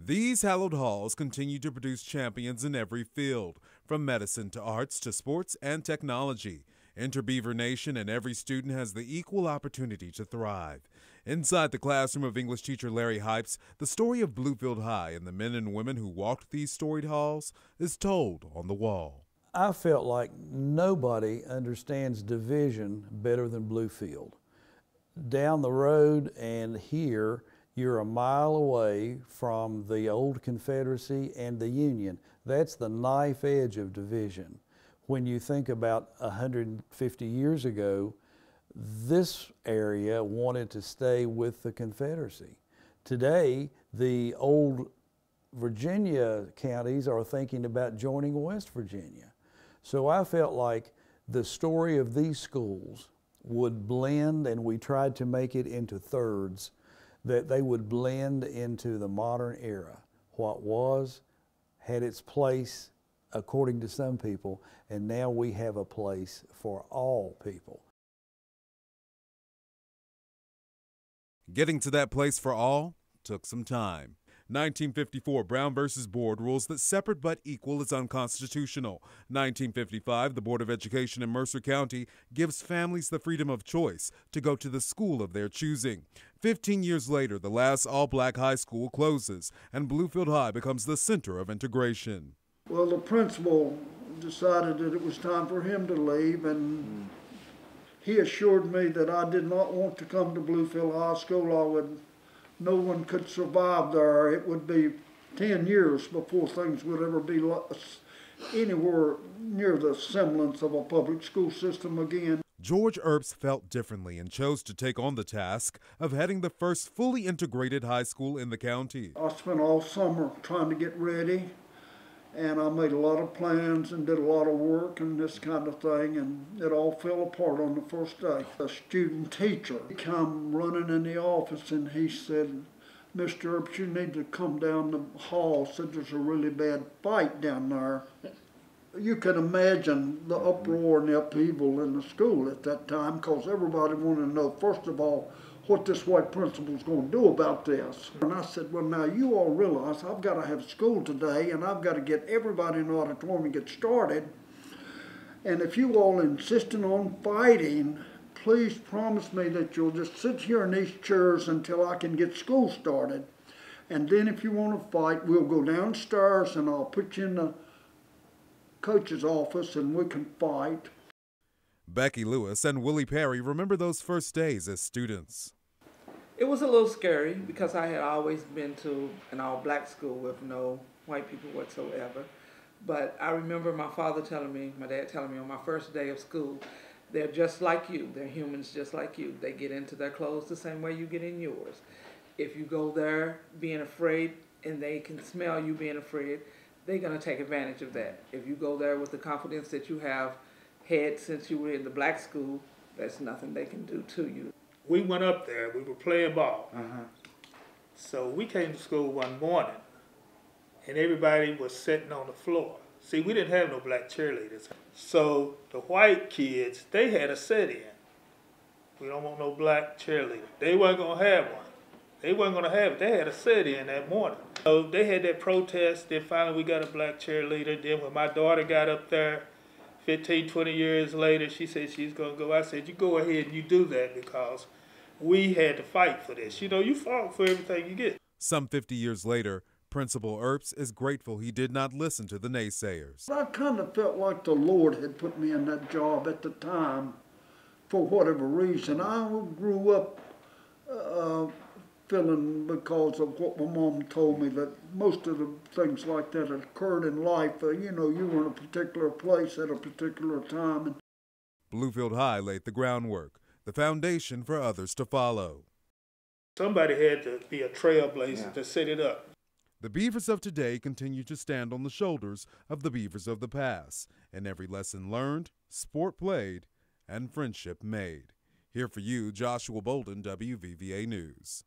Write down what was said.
These hallowed halls continue to produce champions in every field, from medicine to arts to sports and technology. Enter Beaver Nation and every student has the equal opportunity to thrive. Inside the classroom of English teacher Larry Hypes, the story of Bluefield High and the men and women who walked these storied halls is told on the wall. I felt like nobody understands division better than Bluefield. Down the road and here, you're a mile away from the old Confederacy and the Union. That's the knife edge of division. When you think about 150 years ago, this area wanted to stay with the Confederacy. Today, the old Virginia counties are thinking about joining West Virginia. So I felt like the story of these schools would blend, and we tried to make it into thirds, that they would blend into the modern era. What was had its place according to some people, and now we have a place for all people. Getting to that place for all took some time. 1954, Brown versus Board rules that separate but equal is unconstitutional. 1955, the Board of Education in Mercer County gives families the freedom of choice to go to the school of their choosing. 15 years later, the last all-black high school closes, and Bluefield High becomes the center of integration. Well, the principal decided that it was time for him to leave, and he assured me that I did not want to come to Bluefield High School. No one could survive there. It would be 10 years before things would ever be anywhere near the semblance of a public school system again. George Erps felt differently and chose to take on the task of heading the first fully integrated high school in the county. I spent all summer trying to get ready, and I made a lot of plans and did a lot of work and this kind of thing, and it all fell apart on the first day. A student teacher came running in the office and he said, "Mr. Erps, you need to come down the hall," said there's a really bad fight down there. You can imagine the uproar and the upheaval in the school at that time, because everybody wanted to know, first of all, what this white principal's going to do about this. And I said, well, now you all realize I've got to have school today, and I've got to get everybody in the auditorium and get started. And if you all insisting on fighting, please promise me that you'll just sit here in these chairs until I can get school started. And then if you want to fight, we'll go downstairs and I'll put you in the coach's office and we can fight. Becky Lewis and Willie Perry remember those first days as students. It was a little scary because I had always been to an all-black school with no white people whatsoever. But I remember my dad telling me on my first day of school, they're just like you. They're humans just like you. They get into their clothes the same way you get in yours. If you go there being afraid and they can smell you being afraid, they're going to take advantage of that. If you go there with the confidence that you have had since you were in the black school, there's nothing they can do to you. We went up there, we were playing ball. So we came to school one morning and everybody was sitting on the floor. See, we didn't have no black cheerleaders. So the white kids, they had a sit-in. We don't want no black cheerleader. They weren't gonna have one. They weren't gonna have it. They had a sit-in that morning. So they had that protest, then finally we got a black cheerleader. Then when my daughter got up there, 15, 20 years later, she said she's going to go. I said, you go ahead and you do that because we had to fight for this. You know, you fought for everything you get. Some 50 years later, Principal Erps is grateful he did not listen to the naysayers. I kind of felt like the Lord had put me in that job at the time for whatever reason. I grew up feeling, because of what my mom told me, that most of the things like that had occurred in life. You know, you were in a particular place at a particular time. Bluefield High laid the groundwork, the foundation for others to follow. Somebody had to be a trailblazer to set it up. The Beavers of today continue to stand on the shoulders of the Beavers of the past, in every lesson learned, sport played, and friendship made. Here for you, Joshua Bolden, Wvva News.